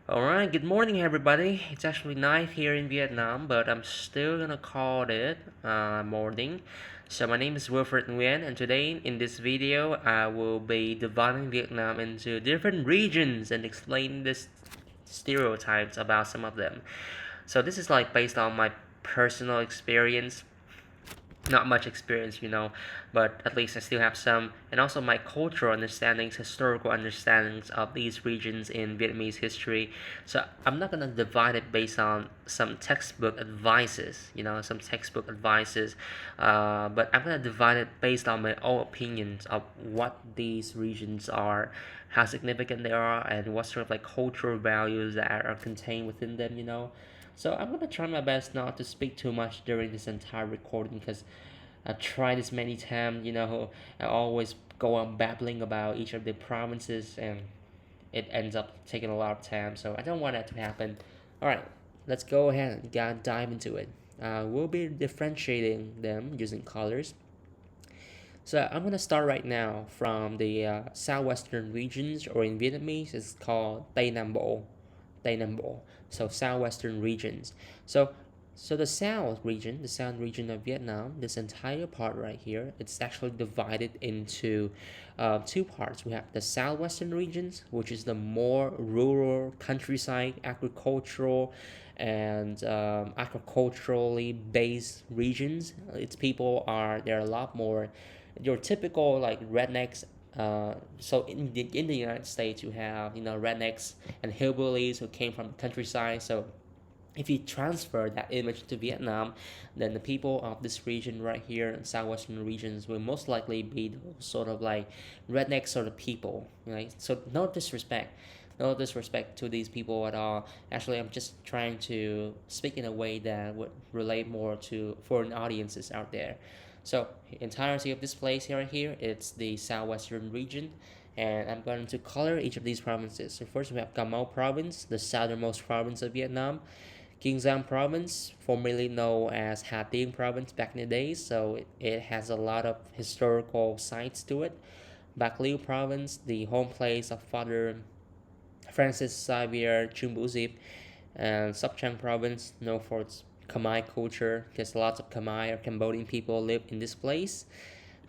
Alright, good morning everybody. It's actually night here in Vietnam, but I'm still gonna call it morning. So my name is Wilfred Nguyen, and today in this video I will be dividing Vietnam into different regions and explain the stereotypes about some of them. So this is like based on my personal experience, not much experience, but at least I still have some, and also my cultural understandings, historical understandings of these regions in Vietnamese history. So I'm not gonna divide it based on some textbook advices, but I'm gonna divide it based on my own opinions of what these regions are, how significant they are, and what sort of like cultural values that are contained within them. So I'm gonna try my best not to speak too much during this entire recording because I've tried this many times. I always go on babbling about each of the provinces and it ends up taking a lot of time. So I don't want that to happen. All right, let's go ahead and dive into it. We'll be differentiating them using colors. So I'm gonna start right now from the southwestern regions, or in Vietnamese, it's called Tây Nam Bộ. Tây Nam Bộ. So southwestern regions. So so the south region of Vietnam, this entire part right here, it's actually divided into two parts. We have the southwestern regions, which is the more rural, countryside, agricultural, and agriculturally based regions. Its people are they're a lot more your typical like rednecks. So in the United States, you have rednecks and hillbillies who came from the countryside. So if you transfer that image to Vietnam, then the people of this region right here, in southwestern regions, will most likely be those sort of like redneck sort of people, right? So no disrespect to these people at all. Actually, I'm just trying to speak in a way that would relate more to foreign audiences out there. So entirety of this place here, it's the southwestern region, and I'm going to color each of these provinces. So first we have Cà Mau province, the southernmost province of Vietnam. Kiên Giang province, formerly known as Hà Tĩnh province back in the days, so it has a lot of historical sites to it. Bạc Liêu province, the home place of Father Francis Xavier Chumbuzip, and Sóc Trăng province, known for its Khmer culture, because lots of Khmer or Cambodian people live in this place.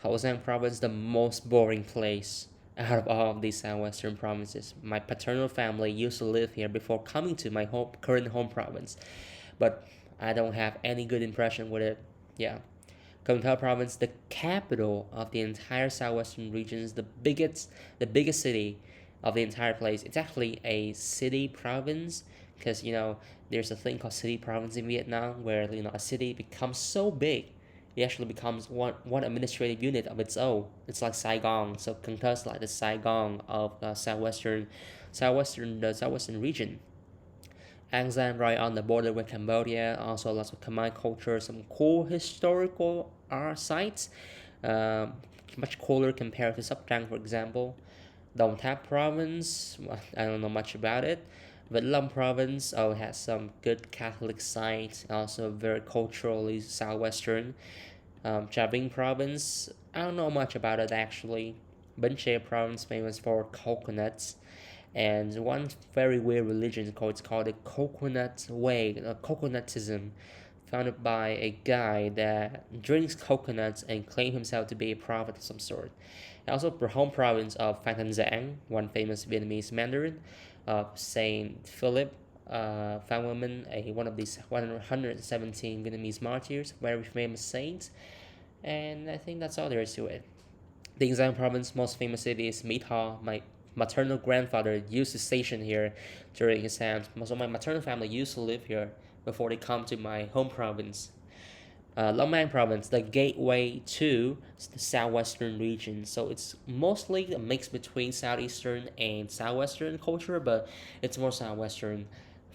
Hậu Giang province, the most boring place out of all of these southwestern provinces. My paternal family used to live here before coming to my current home province, but I don't have any good impression with it. Yeah. Công Tho province, the capital of the entire southwestern regions, the biggest city of the entire place. It's actually a city province because there's a thing called city province in Vietnam where a city becomes so big it actually becomes one administrative unit of its own. It's like Saigon. So Cần Thơ is like the Saigon of the southwestern region. An Giang right on the border with Cambodia. Also lots of Khmer culture, some cool historical art sites. Um, Much cooler compared to Sóc Trăng, for example. Đồng Tháp province, well, I don't know much about it. Vĩnh Long province has some good Catholic sites, also very culturally southwestern. Trà Vinh province, I don't know much about it actually. Bến Tre province, famous for coconuts, and one very weird religion it's called the Coconut Way, coconutism, founded by a guy that drinks coconuts and claims himself to be a prophet of some sort. And also, the home province of Phan Thanh Giang, one famous Vietnamese Mandarin, Saint Philip, Phan Women, one of these 117 Vietnamese martyrs, very famous saints, and I think that's all there is to it. The Yên province most famous city is Mỹ Tho. My maternal grandfather used to station here during his time. So my maternal family used to live here before they come to my home province. Long An province, the gateway to the southwestern region. So it's mostly a mix between southeastern and southwestern culture, but it's more southwestern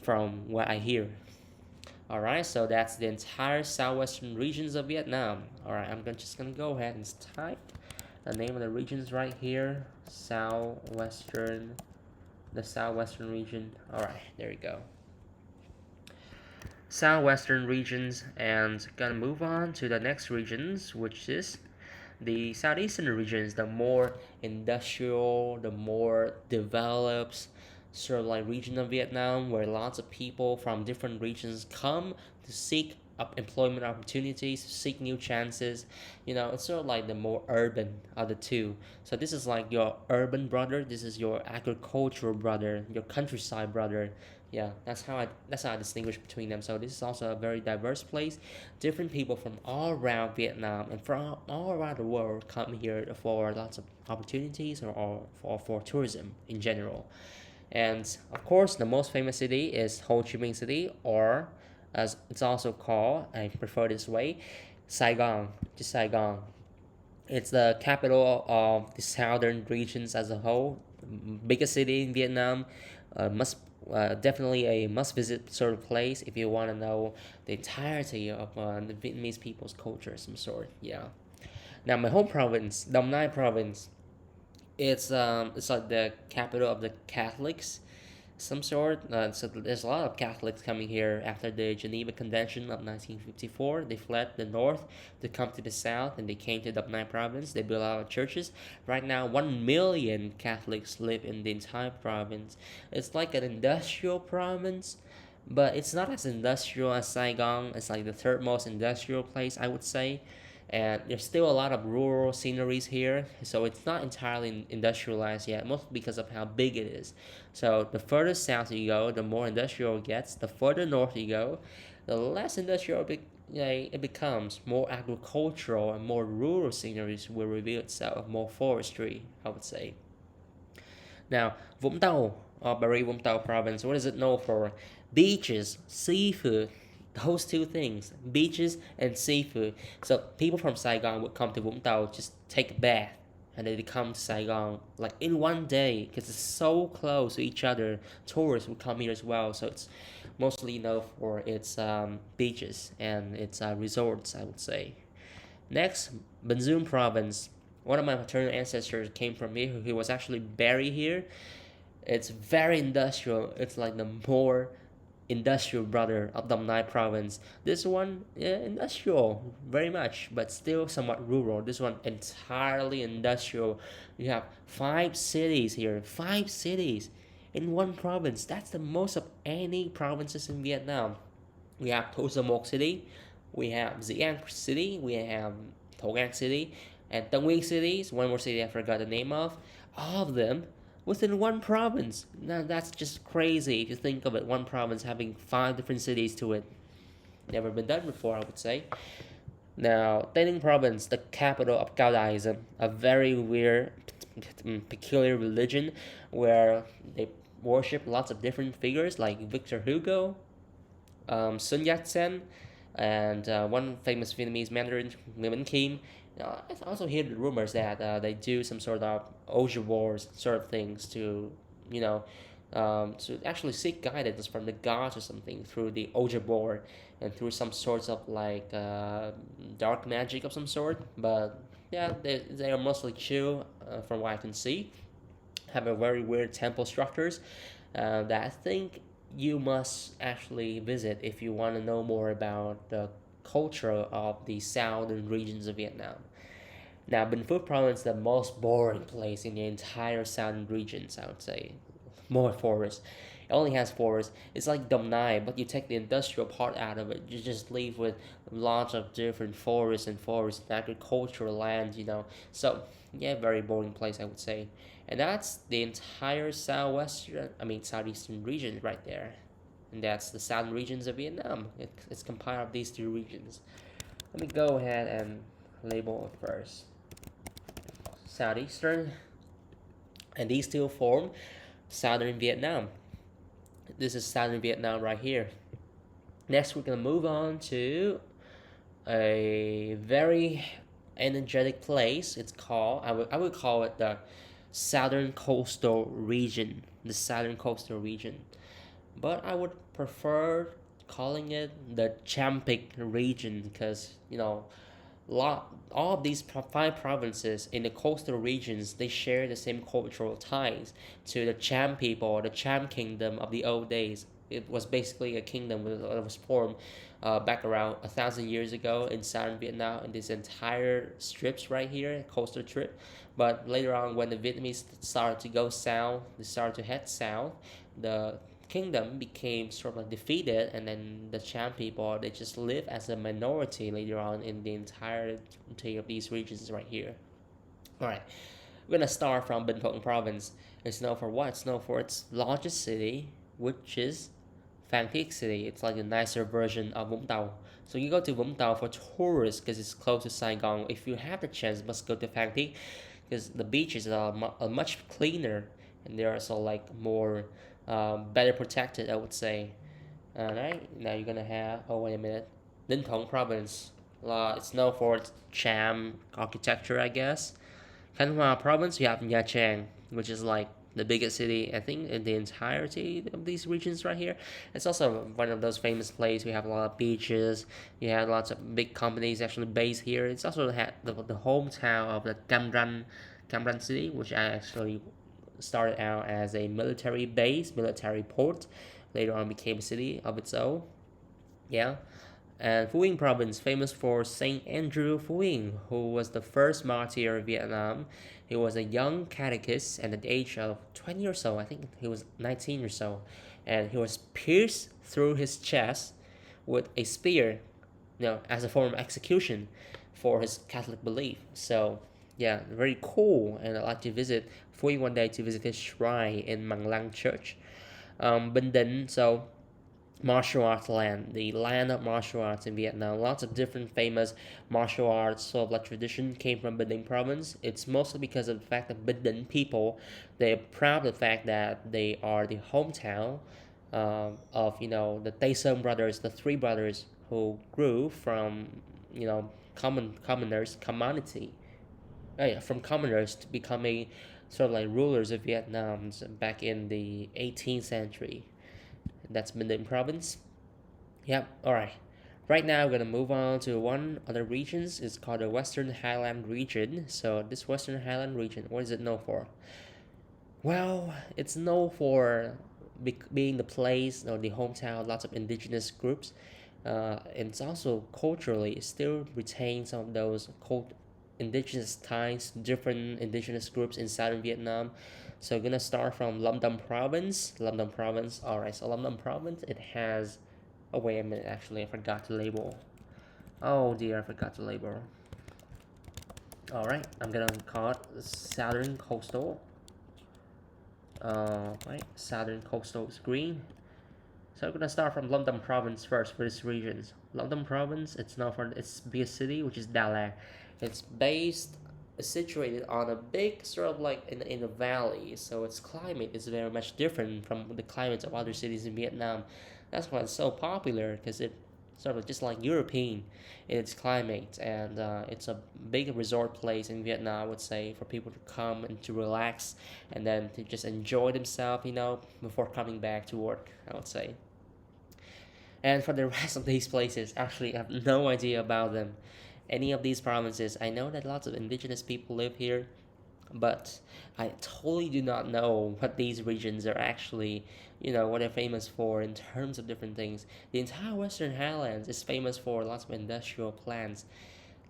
from what I hear. Alright, so that's the entire southwestern regions of Vietnam. Alright, just gonna go ahead and type the name of the regions right here. The southwestern region. Alright, there we go. Southwestern regions, and gonna move on to the next regions, which is the southeastern regions, the more industrial, the more developed, sort of like region of Vietnam where lots of people from different regions come to seek up employment opportunities, seek new chances. It's sort of like the more urban of the two. So this is like your urban brother, this is your agricultural brother, your countryside brother. Yeah, that's how I distinguish between them. So this is also a very diverse place. Different people from all around Vietnam and from all around the world come here for lots of opportunities or for tourism in general. And of course, the most famous city is Ho Chi Minh City, or as it's also called, I prefer this way, Saigon, just Saigon. It's the capital of the southern regions as a whole, biggest city in Vietnam. Must Definitely a must-visit sort of place if you want to know the entirety of the Vietnamese people's culture of some sort. Yeah. Now my home province, Dong Nai province, it's like the capital of the Catholics, some sort. So there's a lot of Catholics coming here after the Geneva Convention of 1954. They fled the north to come to the south, and they came to the Nai province. They built a lot of churches. Right now, 1 million Catholics live in the entire province. It's like an industrial province, but it's not as industrial as Saigon. It's like the third most industrial place, I would say. And there's still a lot of rural sceneries here, so it's not entirely industrialized yet, mostly because of how big it is. So the further south you go, the more industrial it gets. The further north you go, the less industrial it becomes. More agricultural and more rural sceneries will reveal itself. More forestry, I would say. Now, Vũng Tàu, or Bà Vũng Tàu province, what is it known for? Beaches, seafood, those two things, beaches and seafood. So people from Saigon would come to Vũng Tàu, just take a bath, and they come to Saigon like in one day because it's so close to each other. Tourists would come here as well, so it's mostly known for its beaches and its resorts, I would say. Next, Ban Dung province. One of my paternal ancestors came from here. He was actually buried here. It's very industrial. It's like the more industrial brother of Dong Nai province. This one, yeah, industrial, very much, but still somewhat rural. This one entirely industrial. You have 5 cities here, 5 cities in one province. That's the most of any provinces in Vietnam. We have Thủ Dầu Một City, we have Dĩ An City, we have Thổ Ngang City, and Tân Nguyên Cities. One more city I forgot the name of. All of them within one province. Now that's just crazy if you think of it. One province having 5 different cities to it. Never been done before, I would say. Now, Tây Ninh province, the capital of Cao Daism, a very weird, peculiar religion where they worship lots of different figures like Victor Hugo, Sun Yat-sen, and one famous Vietnamese Mandarin, Nguyễn Kim. I also hear the rumors that they do some sort of ocean wars sort of things to actually seek guidance from the gods or something through the ocean board and through some sorts of like dark magic of some sort. But yeah, they are mostly chill from what I can see. Have a very weird temple structures that I think you must actually visit if you want to know more about the culture of the southern regions of Vietnam. Now, Bình Phước province is the most boring place in the entire southern regions, I would say. More forest. It only has forest. It's like Dong Nai, but you take the industrial part out of it. You just leave with lots of different forests and agricultural land. So, yeah, very boring place, I would say. And that's the entire southeastern region right there. And that's the southern regions of Vietnam. It's compiled of these two regions. Let me go ahead and label it first. Southeastern, and these two form southern Vietnam. This is southern Vietnam right here. Next, we're gonna move on to a very energetic place. It's called I would call it the southern coastal region. The southern coastal region, but I would prefer calling it the Champic region because All of these five provinces in the coastal regions, they share the same cultural ties to the Cham people, the Cham kingdom of the old days. It was basically a kingdom that was formed back around 1,000 years ago in southern Vietnam, in this entire strips right here, coastal strip. But later on, when the Vietnamese started to go south, they started to head south. The kingdom became sort of like defeated, and then the Cham people, they just live as a minority later on in the entirety of these regions right here. All right, we're gonna start from Bình Thuận province. It's known for what? It's known for its largest city, which is Phan Thiết City. It's like a nicer version of Vũng Tàu. So you go to Vũng Tàu for tourists because it's close to Saigon. If you have the chance, you must go to Phan Thiết because the beaches are much cleaner, and they're also like more better protected, I would say. All right, now you're gonna have. Oh wait a minute, Ninh Thuận province. It's known for its Cham architecture, I guess. Thanh Hóa province, you have Nha Trang, which is like the biggest city, I think, in the entirety of these regions right here. It's also one of those famous places. We have a lot of beaches. You have lots of big companies actually based here. It's also the hometown of the Cam Ranh city, which I actually started out as a military base, military port. Later on became a city of its own. Yeah. And Phú Yên province, famous for Saint Andrew Phú Yên, who was the first martyr of Vietnam. He was a young catechist at the age of 20 or so. I think he was 19 or so. And he was pierced through his chest with a spear, as a form of execution for his Catholic belief. So, yeah, very cool. And I'd like to visit Phú Yên one day to visit his shrine in Mang Lang Church. Bình Định, so martial arts land, the land of martial arts in Vietnam. Lots of different famous martial arts sort of like tradition came from Bình Định province. It's mostly because of the fact that Bình Định people, they're proud of the fact that they are the hometown of the Tay Sơn brothers, the three brothers who grew from commoners community, from commoners to becoming sort of like rulers of Vietnam back in the 18th century. That's Minh Định province. Yep. All right. Right now, we're gonna move on to one other regions. It's called the Western Highland region. So this Western Highland region, what is it known for? Well, it's known for being the place or the hometown of lots of indigenous groups. And it's also culturally it still retains some of those indigenous ties, different indigenous groups in southern Vietnam. So we're gonna start from Lâm Dam province. Lâm Dam province. All right. So Lâm Dam province, it has. Oh wait a minute. Actually, I forgot to label. Oh dear, I forgot to label. All right. I'm gonna call it Southern Coastal. Right. Southern Coastal is green. So I'm gonna start from Lâm Dam province first for this regions. Lâm Dam province, it's known for its biggest city, which is Đà Lạt. It's situated on a big sort of like in a valley, so its climate is very much different from the climates of other cities in Vietnam. That's why it's so popular, because it sort of just like European in its climate, and it's a big resort place in Vietnam, I would say, for people to come and to relax and then to just enjoy themselves, before coming back to work, I would say. And for the rest of these places, actually, I have no idea about them. Any of these provinces, I know that lots of indigenous people live here, but I totally do not know what these regions are actually, what they're famous for in terms of different things. The entire Western Highlands is famous for lots of industrial plants.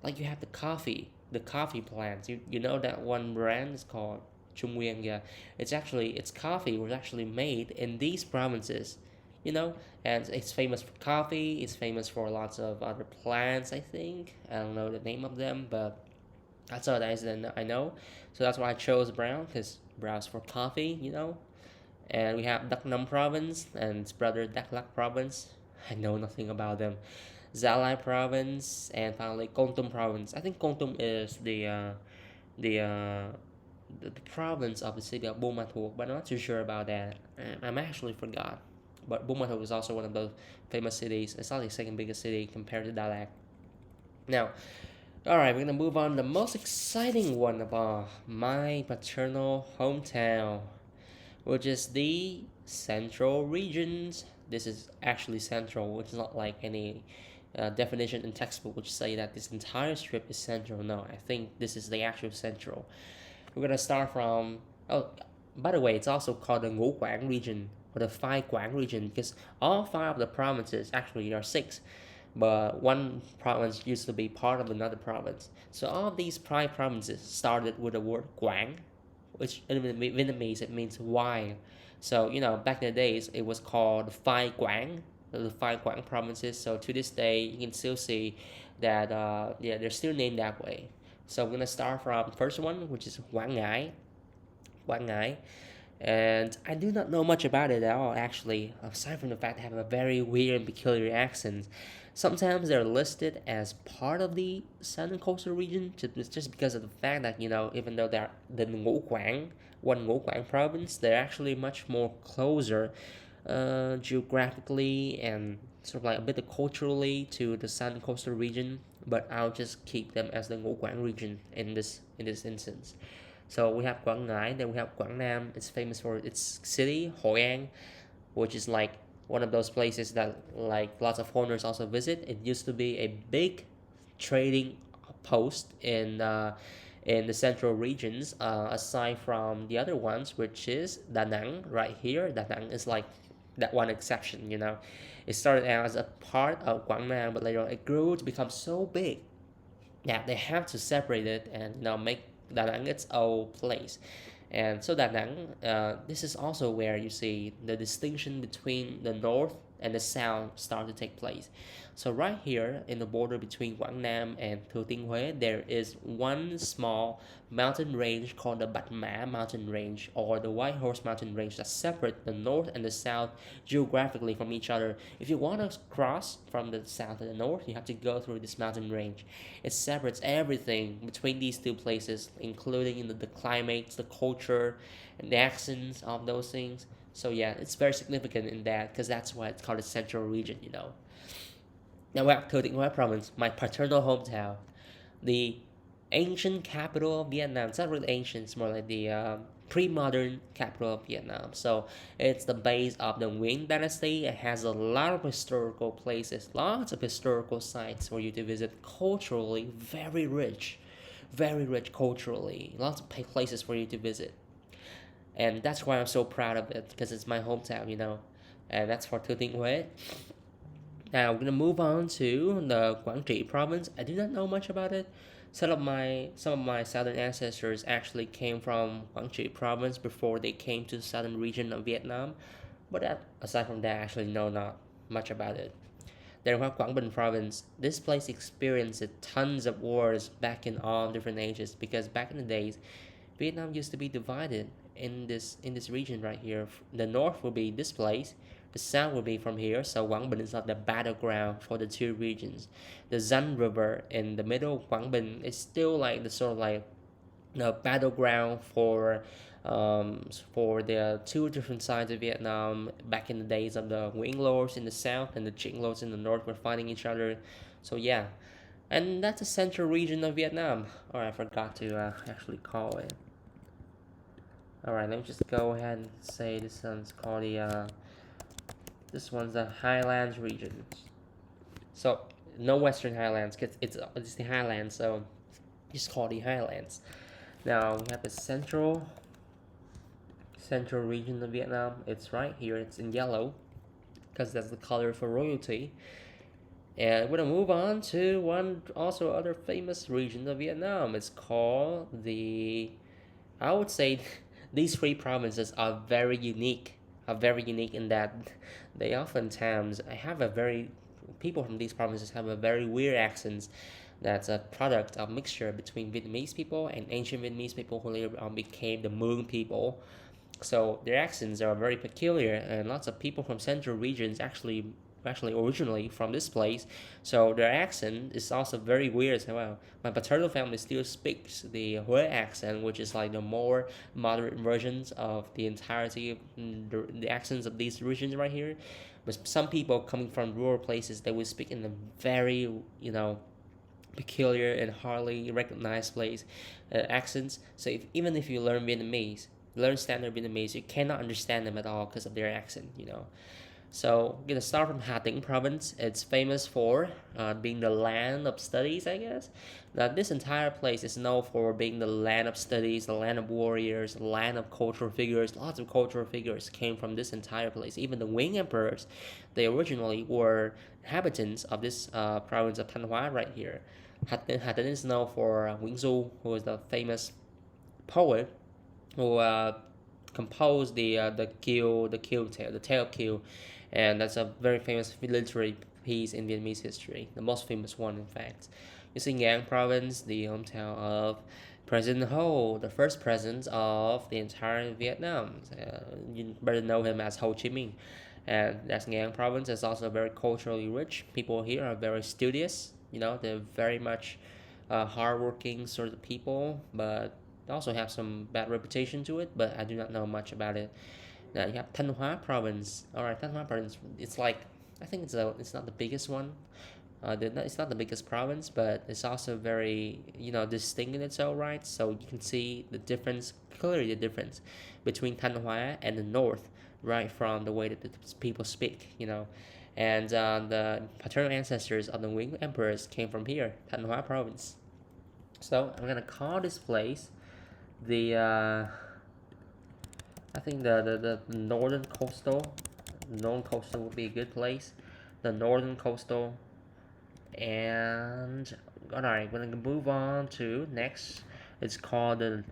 Like you have the coffee plants. You know that one brand is called Trung Nguyên, yeah. It's coffee was actually made in these provinces, you know, and it's famous for coffee. It's famous for lots of other plants. I think I don't know the name of them, but that's all that is that I know. So that's why I chose brown, because brown's for coffee. And we have Đắk Nông province and its brother Đắk Lắk province. I know nothing about them. Gia Lai province, and finally Kon Tum province. I think Kon Tum is the uh, the province of the city of Buôn Ma Thuột, but I'm not too sure about that. I'm actually forgot. But Buôn Ma Thuột is also one of those famous cities. It's not the second biggest city compared to Đà Lạt. Now, all right, we're gonna move on to the most exciting one of all, my paternal hometown, which is the Central regions. This is actually central, which is not like any definition in textbook which say that this entire strip is central. No, I think this is the actual central. We're gonna start from, oh, by the way, it's also called the Ngũ Quảng region or the Phai Quảng region because all five of the provinces, actually there are six, but one province used to be part of another province. So all of these five provinces started with the word Quảng, which in Vietnamese it means wine. So back in the days it was called Phai Quảng, the Phai Quảng provinces. So to this day you can still see that yeah, they're still named that way. So we're gonna start from first one, which is Quảng Ngãi. Quảng Ngãi, and I do not know much about it at all, actually, aside from the fact they have a very weird and peculiar accent. Sometimes they're listed as part of the southern coastal region, just because of the fact that, even though they're the Ngũ Quảng, one Ngũ Quảng province, they're actually much more closer geographically and sort of like a bit culturally to the southern coastal region. But I'll just keep them as the Ngũ Quảng region in this instance. So we have Quảng Ngãi, then we have Quảng Nam. It's famous for its city, Hội An, which is like one of those places that like lots of foreigners also visit. It used to be a big trading post in the central regions, aside from the other ones, which is Da Nang right here. Da Nang is like that one exception. It started out as a part of Quảng Nam, but later on it grew to become so big that they have to separate it and make Da Nang its own place. And so Da Nang, this is also where you see the distinction between the north and the south start to take place. So right here in the border between Quảng Nam and Thừa Thiên Huế, there is one small mountain range called the Bạch Mã mountain range or the White Horse mountain range that separate the north and the south geographically from each other. If you want to cross from the south to the north, you have to go through this mountain range. It separates everything between these two places, including the climates, the culture, and the accents of those things. So yeah, it's very significant in that because that's why it's called the Central Region. Now we have Thừa Thiên Huế province, my paternal hometown, the ancient capital of Vietnam. It's not really ancient; it's more like the pre-modern capital of Vietnam. So it's the base of the Nguyen dynasty. It has a lot of historical places, lots of historical sites for you to visit. Culturally, very rich culturally. Lots of places for you to visit, and that's why I'm so proud of it because it's my hometown. And that's for Thừa Thiên Huế. Now we're gonna move on to the Quảng Trị province. I do not know much about it. Some of my southern ancestors actually came from Quảng Trị province before they came to the southern region of Vietnam, but aside from that, I actually know not much about it. Then we have Quảng Bình province. This place experienced tons of wars back in all different ages because back in the days, Vietnam used to be divided in this region right here. The north will be this place, the south will be from here. So Quảng Bình is like the battleground for the two regions. The Zan River in the middle of Quảng Bình is still like the sort of like the battleground for the two different sides of Vietnam back in the days of the Nguyen lords in the south and the Trịnh lords in the north were fighting each other. So yeah, and that's the central region of Vietnam. Or I forgot to actually call it. Alright, let me just go ahead and say this one's called this one's the Highlands region. So no Western Highlands, cause it's the Highlands, so just call the Highlands. Now we have the central region of Vietnam. It's right here. It's in yellow, because that's the color for royalty. And we're gonna move on to one also other famous region of Vietnam. It's called I would say these three provinces are very unique. Are very unique in that they oftentimes have people from these provinces have a very weird accents. That's a product of mixture between Vietnamese people and ancient Vietnamese people who later on became the Moon people. So their accents are very peculiar, and lots of people from central regions actually originally from this place. So their accent is also very weird as well. My paternal family still speaks the Huế accent, which is like the more moderate versions of the entirety of the accents of these regions right here. But some people coming from rural places, they will speak in a very, peculiar and hardly recognized place accents. So even if you learn standard Vietnamese, you cannot understand them at all because of their accent. So, we're gonna start from Hà province. It's famous for being the land of studies, I guess. Now, this entire place is known for being the land of studies, the land of warriors, the land of cultural figures. Lots of cultural figures came from this entire place. Even the Wing emperors, they originally were inhabitants of this province of Thanh Hóa right here. Hà Tĩnh is known for Nguyễn Du, who was the famous poet who composed the tale of Kill, and that's a very famous literary piece in Vietnamese history, the most famous one, in fact. You see, Ngang Province, the hometown of President Ho, the first president of the entire Vietnam. You better know him as Ho Chi Minh. And that's Ngang Province. It's also very culturally rich. People here are very studious. They're very much hardworking sort of people, but they also have some bad reputation to it. But I do not know much about it. Now you have Thanh Hóa Province. All right, Thanh Hóa Province. It's like I think it's not the biggest one. It's not the biggest province, but it's also very distinct in its own right. So you can see clearly the difference between Thanh Hóa and the north, right from the way that the people speak. And the paternal ancestors of the Wing emperors came from here, Thanh Hóa province. So I'm gonna call this place the I think the northern coastal would be a good place. The northern coastal. And alright, we're gonna move on to next. It's called the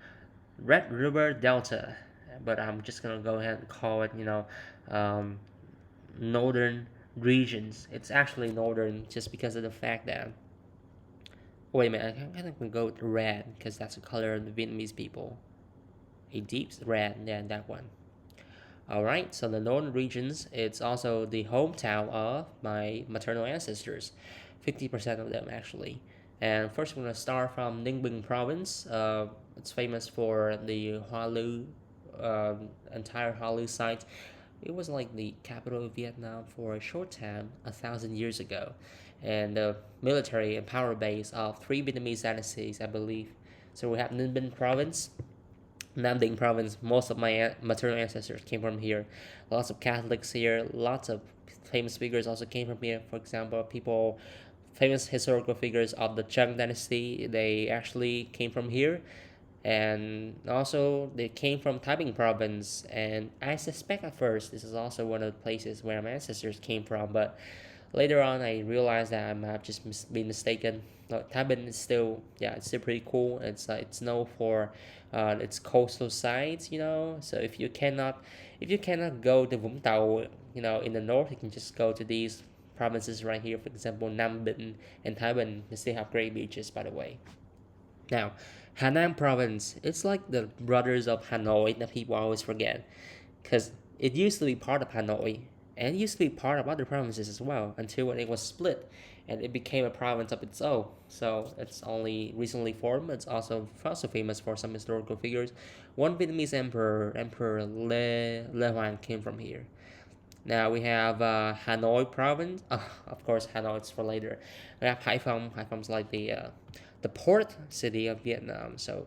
Red River Delta, but I'm just gonna go ahead and call it, um, northern regions. It's actually northern just because of the fact that. Wait a minute, I think we go with red because that's the color of the Vietnamese people. A deep red, yeah, that one. Alright, so the northern regions, it's also the hometown of my maternal ancestors. 50% of them actually. And first we're going to start from Ninh Bình province. It's famous for the Hoa Lu, entire Hoa Lu site. It was like the capital of Vietnam for a short time, 1,000 years ago. And the military and power base of three Vietnamese dynasties, I believe. So we have Ninh Bình province, Nam Dinh province. Most of my maternal ancestors came from here. Lots of Catholics here. Lots of famous figures also came from here. For example, famous historical figures of the Chang dynasty, they actually came from here. And also they came from Taiping province, and I suspect at first this is also one of the places where my ancestors came from, but later on I realized that I might have just been mistaken. Taiping is still, yeah, it's still pretty cool. It's known for its coastal sides, so if you cannot go to Vũng Tàu, in the north, you can just go to these provinces right here. For example, Nam Định and Thái Bình, they still have great beaches, by the way. Now, Hà Nam province, it's like the brothers of Hanoi that people always forget, because it used to be part of Hanoi, and it used to be part of other provinces as well, until when it was split and it became a province of its own. So it's only recently formed. It's also famous for some historical figures. One Vietnamese Emperor Le Hoàng, came from here. Now we have Hanoi province. Of course, Hanoi is for later. We have Haiphong. Haiphong's like the port city of Vietnam. So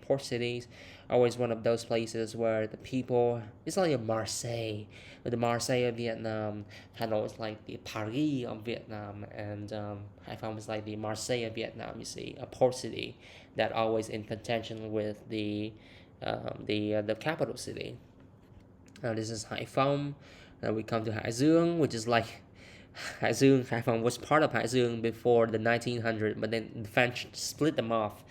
port cities, always one of those places where the people. It's like a Marseille, the Marseille of Vietnam. Hanoi is like the Paris of Vietnam, and Haiphong is like the Marseille of Vietnam. You see, a port city that always in contention with the capital city. Now this is Haiphong. Then we come to Hải Dương, which is like Haiphong was part of Hải before the 1900, but then the French split them off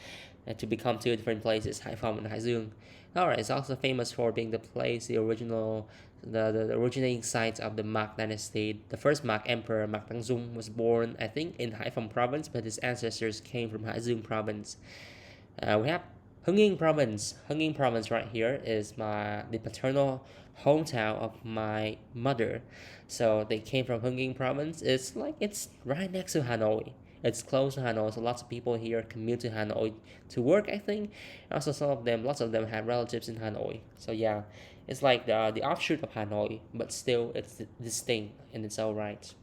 to become two different places, Haiphong and Hải. Alright, it's also famous for being the place, the originating site of the Mac dynasty. The first Mac emperor, Mac Tang Dung, was born, I think, in Haiphong province, but his ancestors came from Hải province. We have Hưng Yên province. Hưng Yên province right here is the paternal hometown of my mother. So they came from Hưng Yên province. It's right next to Hanoi. It's close to Hanoi, so lots of people here commute to Hanoi to work, I think. Also, lots of them have relatives in Hanoi. So yeah, it's like the offshoot of Hanoi, but still it's distinct in its own right.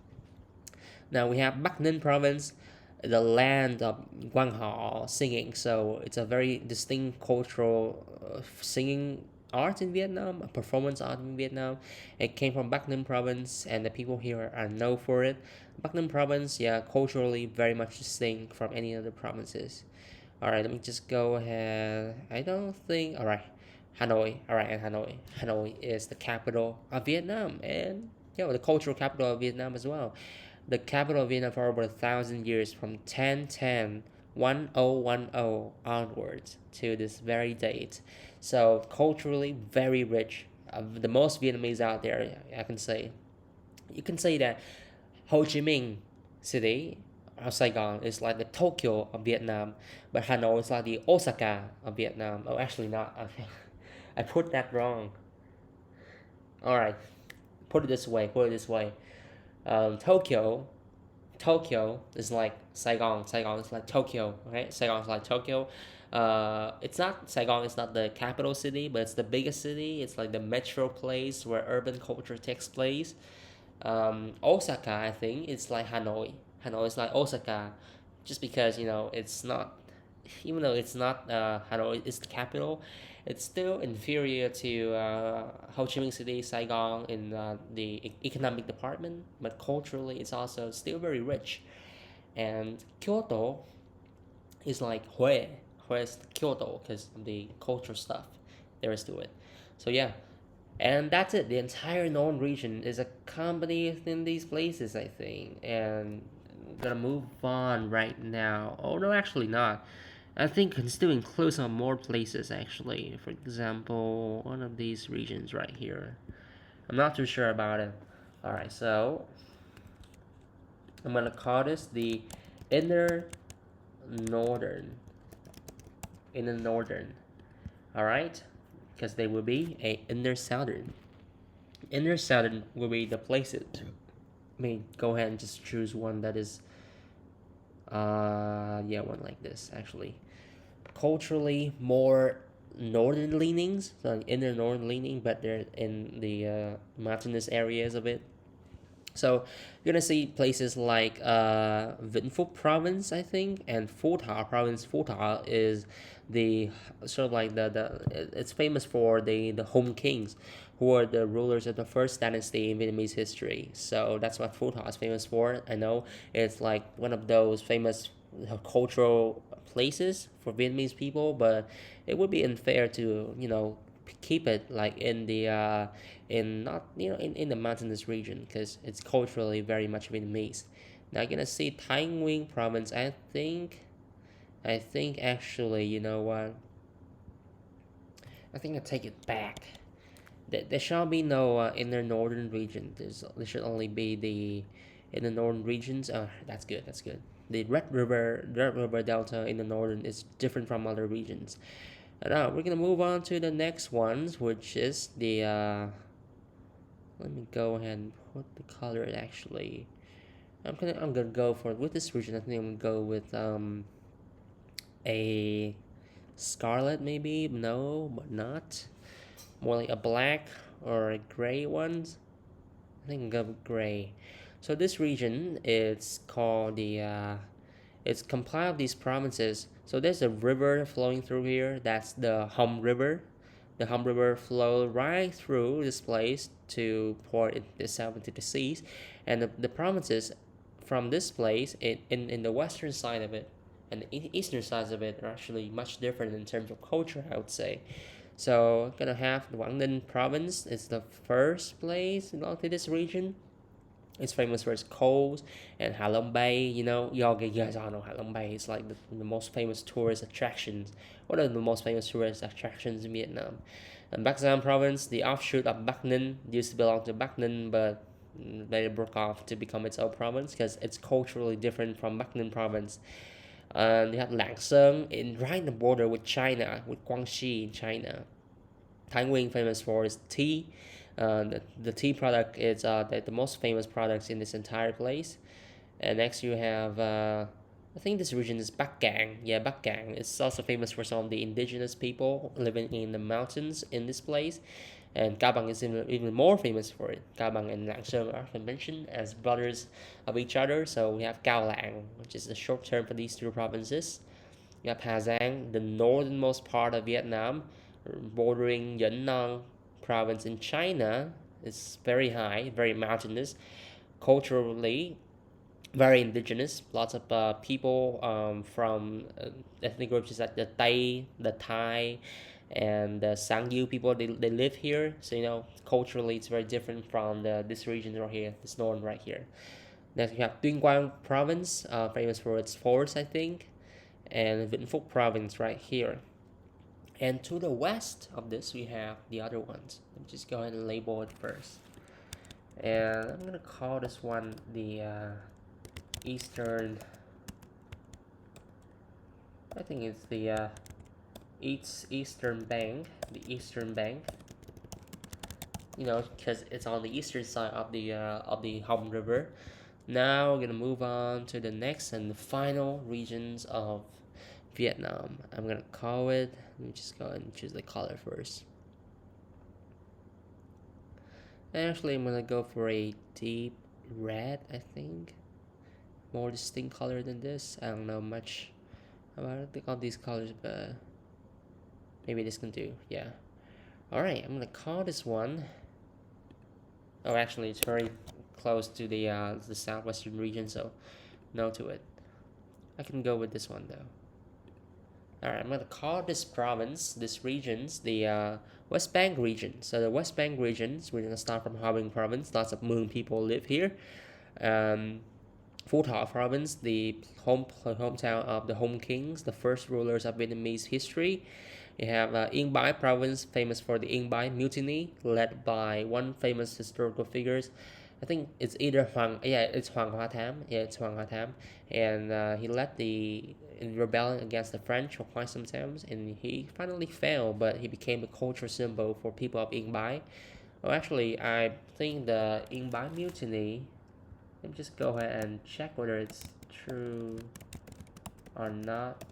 Now we have Bắc Ninh province, the land of Quang Họ singing. So it's a very distinct cultural singing art in Vietnam, performance art in Vietnam. It came from Bắc Ninh province, and the people here are known for it. Bắc Ninh province, yeah, culturally very much distinct from any other provinces. All right, let me just go ahead. I don't think. All right, Hanoi. All right, and Hanoi. Hanoi is the capital of Vietnam, and the cultural capital of Vietnam as well. The capital of Vietnam for over 1,000 years, from 1010 1010 onwards to this very date. So culturally very rich. The most Vietnamese out there, I can say. You can say that Ho Chi Minh City or Saigon is like the Tokyo of Vietnam, but Hanoi is like the Osaka of Vietnam. Oh, actually not. I put that wrong. All right, put it this way. Put it this way. Tokyo, Tokyo is like Saigon. Saigon is like Tokyo. Right? Saigon is like Tokyo. It's not Saigon. It's not the capital city, but it's the biggest city. It's like the metro place where urban culture takes place. Osaka, I think it's like Hanoi. Hanoi is like Osaka, just because it's not, even though it's not Hanoi is the capital, it's still inferior to Ho Chi Minh City, Saigon in the economic department, but culturally it's also still very rich. And Kyoto is like Hue. Hue is Kyoto because of the cultural stuff there is to it. So yeah, and that's it. The entire known region is a company within these places, I think. And I'm gonna move on right now. Oh no, actually not. I think can still include some more places actually. For example, one of these regions right here. I'm not too sure about it. Alright, so I'm gonna call this the inner northern. Inner northern. Alright? Because they will be a inner southern. Inner southern will be the places. I mean, go ahead and just choose one that is, yeah, one like this actually. Culturally more northern leanings, so inner northern leaning, but they're in the mountainous areas of it. So you're gonna see places like Vĩnh Phúc province, I think, and Phu Thọ province. Phu Thọ is the sort of like it's famous for the Home Kings, who are the rulers of the first dynasty in Vietnamese history. So that's what Phu Thọ is famous for. I know it's like one of those famous cultural places for Vietnamese people, but it would be unfair to keep it like in the in not in the mountainous region because it's culturally very much Vietnamese. Now you're gonna see Thái Nguyên province. I think actually, you know what? I think I take it back. There shall be no inner northern region. There should only be the in the northern regions. Oh, that's good. That's good. The Red River Delta in the northern is different from other regions. Now we're gonna move on to the next ones, which is the. Let me go ahead and put the color actually. I'm gonna go for with this region. I think I'm gonna go with a scarlet maybe. No, but not. More like a black or a gray ones. I think I'm gonna go with gray. So this region it's called the it's compiled of these provinces. So there's a river flowing through here. That's the Hum River. The Hum River flows right through this place to pour itself into the seas, and the provinces from this place in the western side of it and the eastern sides of it are actually much different in terms of culture, I would say. So gonna have the Quảng Ninh province. It's the first place belong to this region. It's famous for its coals and Ha Long Bay. You guys all know Ha Long Bay. It's like the most famous tourist attractions. One of the most famous tourist attractions in Vietnam. And Bắc Giang province, the offshoot of Bắc Ninh, used to belong to Bắc Ninh, but later broke off to become its own province because it's culturally different from Bắc Ninh province. And they have Lạng Sơn right in the border with China, with Guangxi in China. Thái Nguyên famous for its tea. The tea product is the most famous products in this entire place. And next you have I think this region is Bắc Cạn. Yeah, Bắc Cạn is also famous for some of the indigenous people living in the mountains in this place. And Cao Bằng is even more famous for it. Cao Bằng and Lạng Sơn are often mentioned as brothers of each other. So we have Cao Lạng, which is the short term for these two provinces. You have Hà Giang, the northernmost part of Vietnam, bordering Yunnan province in China. It's very high, very mountainous. Culturally, very indigenous. Lots of people from ethnic groups like the Thai, and the Sangyu people. They live here. So culturally, it's very different from this region right here, this northern right here. Next, we have Tuyên Quang province, famous for its forests, I think, and Vĩnh Phúc province right here. And to the west of this, we have the other ones. Let me just go ahead and label it first. And I'm gonna call this one the eastern. I think it's the eastern bank. The eastern bank. Because it's on the eastern side of the Hồng River. Now we're gonna move on to the next and the final regions of Vietnam. I'm gonna call it. Let me just go and choose the color first. Actually, I'm gonna go for a deep red. I think more distinct color than this. I don't know much about all these colors, but maybe this can do. Yeah. All right. I'm gonna call this one. Oh, actually, it's very close to the southwestern region, so no to it. I can go with this one though. Alright, I'm gonna call this province, this regions, the West Bank region. So the West Bank regions, we're gonna start from Hà province. Lots of Hmong people live here. Phu Thọ province, the hometown of the Home Kings, the first rulers of Vietnamese history. You have Yên Bái province, famous for the Yên Bái mutiny, led by one famous historical figures. I think it's either it's Hoàng Hoa Thám. Yeah, it's Hoàng Hoa Thám, and he led the rebellion against the French for quite some time, and he finally fell, but he became a cultural symbol for people of Yên Bái. Oh, actually, I think the Yên Bái mutiny. Let me just go ahead and check whether it's true or not.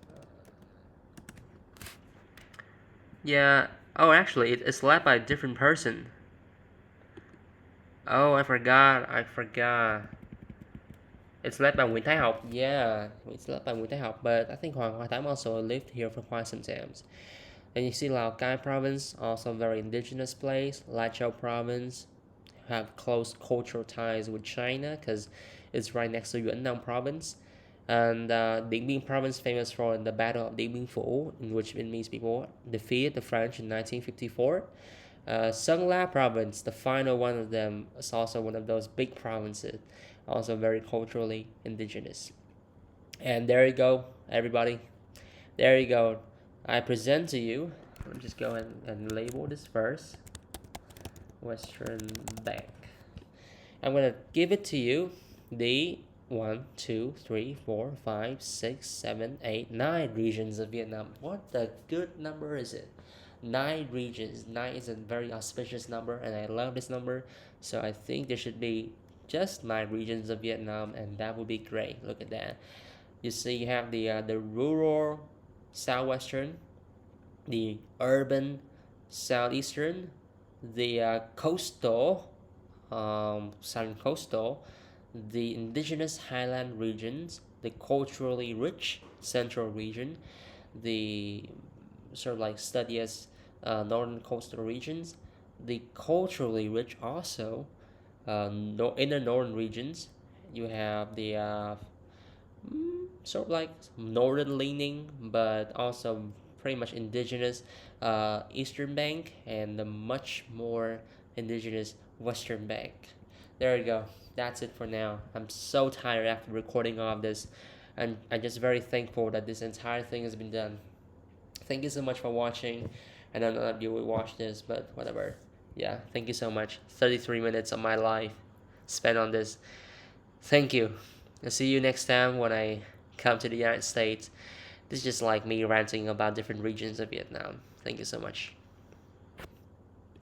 Yeah. Oh, actually, it's led by a different person. Oh, I forgot. It's led by Nguyễn Thái Học. Yeah, it's led by Nguyễn Thái Học. But I think Hoàng Hoa Thám also lived here for quite some times. And you see Lao Cai province, also very indigenous place. Lai Châu province have close cultural ties with China because it's right next to Yunnan province. And Dien Bien province, famous for the Battle of Dien Bien Phu, in which Vietnamese people defeated the French in 1954. Sông La province, the final one of them, is also one of those big provinces, also very culturally indigenous. And there you go, everybody. There you go. I present to you. Let me just go ahead and label this first. Western Bank. I'm gonna give it to you the 1, 2, 3, 4, 5, 6, 7, 8, 9 regions of Vietnam. What a good number is it? 9 regions. 9 is a very auspicious number, and I love this number. So I think there should be just 9 regions of Vietnam, and that would be great. Look at that. You see, you have the rural southwestern, the urban southeastern, the coastal, southern coastal, the indigenous highland regions, the culturally rich central region, the sort of like studious northern coastal regions, the culturally rich also in the northern regions. You have the sort of like northern leaning, but also pretty much indigenous eastern bank, and the much more indigenous western bank. There you go. That's it for now. I'm so tired after recording all of this, and I'm just very thankful that this entire thing has been done. Thank you so much for watching. I don't know if you will watch this, but whatever. Yeah, thank you so much. 33 minutes of my life spent on this. Thank you. I'll see you next time when I come to the United States. This is just like me ranting about different regions of Vietnam. Thank you so much.